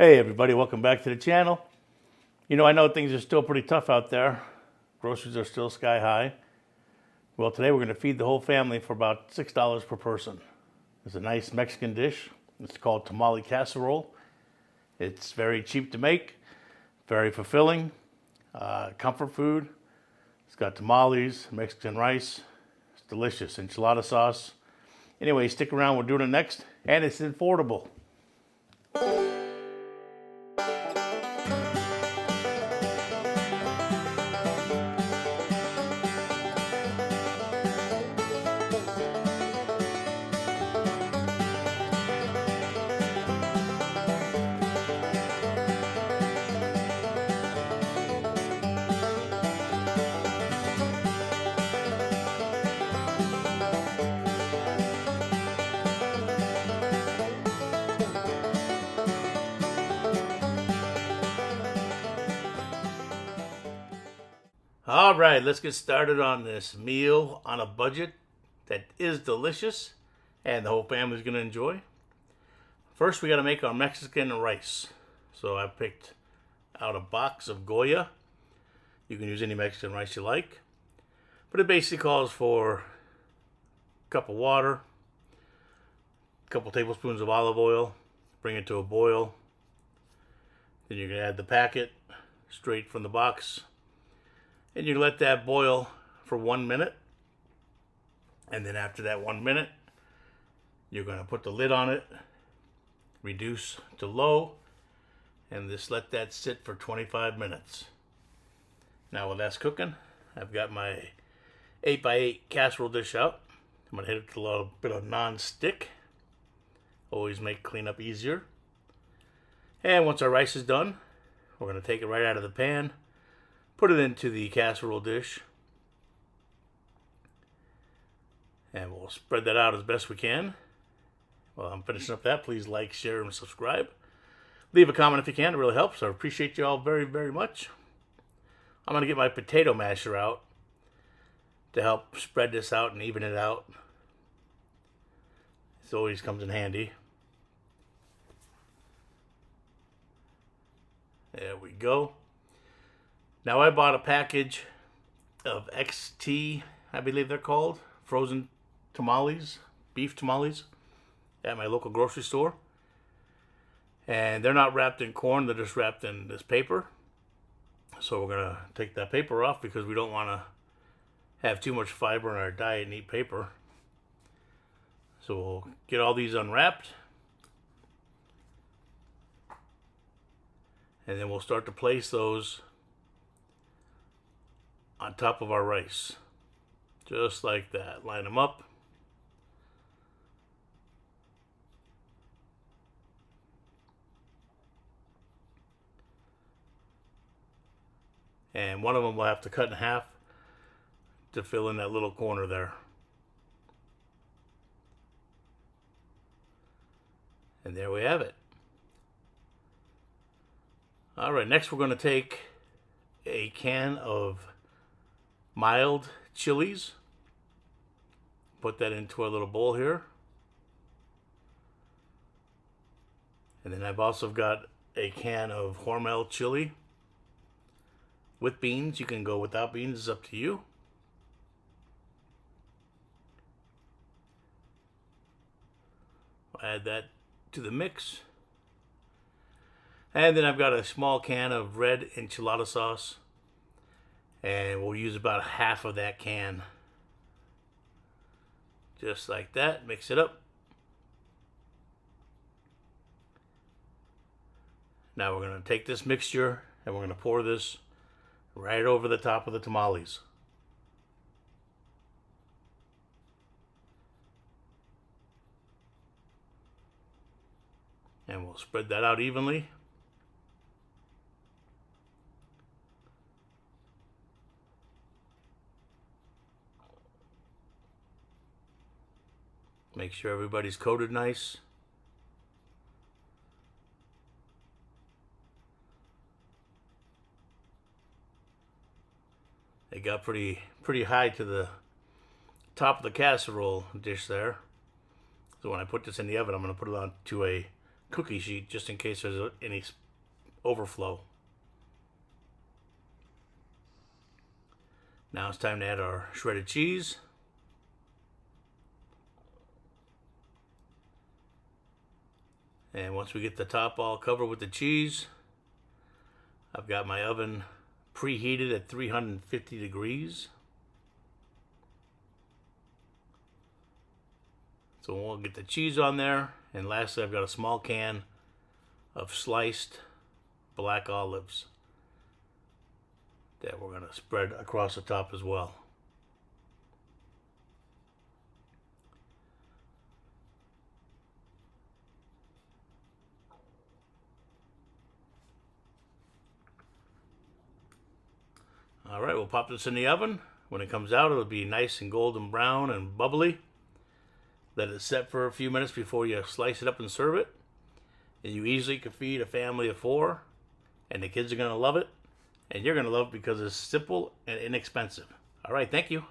Hey everybody, welcome back to the channel. I know things are still pretty tough out there. Groceries are still sky high. Well, today we're going to feed the whole family for about $6 per person. It's a nice Mexican dish. It's called Tamale Casserole. It's very cheap to make, very fulfilling, comfort food. It's got tamales, Mexican rice. It's delicious, enchilada sauce. Anyway, stick around, we're doing it next, and it's affordable. All right, let's get started on this meal on a budget that is delicious and the whole family's going to enjoy. First, we got to make our Mexican rice. So I picked out a box of Goya. You can use any Mexican rice you like. But it basically calls for a cup of water, a couple tablespoons of olive oil, bring it to a boil. Then you're going to add the packet straight from the box. And you let that boil for 1 minute. And then after that 1 minute, you're going to put the lid on it, reduce to low, and just let that sit for 25 minutes. Now while that's cooking, I've got my 8x8 casserole dish out. I'm going to hit it with a little bit of non-stick. Always make cleanup easier. And once our rice is done, we're going to take it right out of the pan. Put it into the casserole dish. And we'll spread that out as best we can. While I'm finishing up that, please like, share, and subscribe. Leave a comment if you can. It really helps. I appreciate you all very, very much. I'm going to get my potato masher out to help spread this out and even it out. This always comes in handy. There we go. Now I bought a package of XT, I believe they're called, frozen tamales, beef tamales, at my local grocery store. And they're not wrapped in corn, they're just wrapped in this paper. So we're going to take that paper off because we don't want to have too much fiber in our diet and eat paper. So we'll get all these unwrapped. And then we'll start to place those on top of our rice. Just like that. Line them up. And one of them we'll have to cut in half to fill in that little corner there. And there we have it. Alright, next we're going to take a can of mild chilies. Put that into a little bowl here. And then I've also got a can of Hormel chili with beans. You can go without beans, it's up to you. I'll add that to the mix. And then I've got a small can of red enchilada sauce. And we'll use about half of that can. Just like that. Mix it up. Now we're going to take this mixture and we're going to pour this right over the top of the tamales. And we'll spread that out evenly. Make sure everybody's coated nice. It got pretty high to the top of the casserole dish there. So when I put this in the oven, I'm going to put it on to a cookie sheet just in case there's any overflow. Now it's time to add our shredded cheese. And once we get the top all covered with the cheese, I've got my oven preheated at 350 degrees. So we'll get the cheese on there. And lastly, I've got a small can of sliced black olives that we're going to spread across the top as well. All right, we'll pop this in the oven. When it comes out, it'll be nice and golden brown and bubbly. Let it set for a few minutes before you slice it up and serve it. And you easily can feed a family of 4, and the kids are going to love it. And you're going to love it because it's simple and inexpensive. All right, thank you.